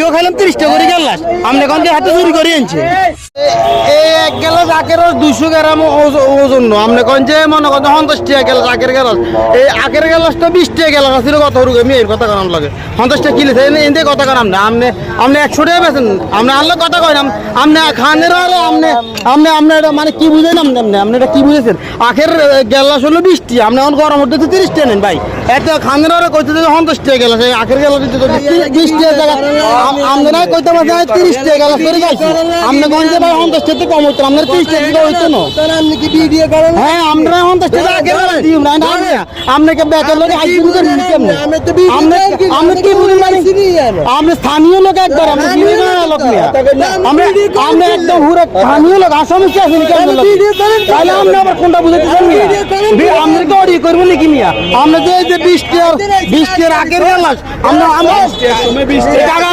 কেউ খাইলাম 30 টাকা করে গেলাস আমরা এখন হাতে চুরি করে আনছে এই এক গেলাস আখের 200 গ্রাম ওজন আমরা কোন যে মনে করেন 50 টাকা গেলাস আখের গেলাস এই আখের গেলাসটা 20 টাকা গেলাস ছিল কত রুগে মেয়ের কথা কারণ লাগে 50 টাকা কিলো থাকে এনে কথা কারণ না আপনি 100 টাকা বেচেন আমরা আনলে কথা কইলাম আপনি খানের হলে আপনি এটা মানে কি বুঝেন আপনি এটা কি বুঝেছেন আখের গেলাস হলো 20 টাকা আপনি এখন গরম হতে 30 টাকা নেন ভাই এত খানের হলে কইতে 50 টাকা গেলাস এই আখের গেলাস দিতে 20 টাকা জায়গা আমরা কইতে পারছি 30 টাকা গেলাস করে যাইছি আপনি কোন যে ভাই 50 টাকা কম হতো আপনার 30 টাকা হইতো না আপনি কি ভিডিও করেন হ্যাঁ আমরা 50 টাকা আগে দিই না আপনি কে বেকার লোক আইসি বুঝেন কেমনে আমি কি বুঝি মানে আপনি স্থানীয় লোক একবার আপনি চিনি না লোক নিয়ে আমরা একদম পুরো স্থানীয় লোক আসামি কি আছেন কেমন লোক তাহলে আমরা আবার কোনটা বুঝাইতেছেন আমরা কি অডিও করব নাকি মিয়া আমরা যে 20 টাকা আগের গেলাস আমরা 20 টাকা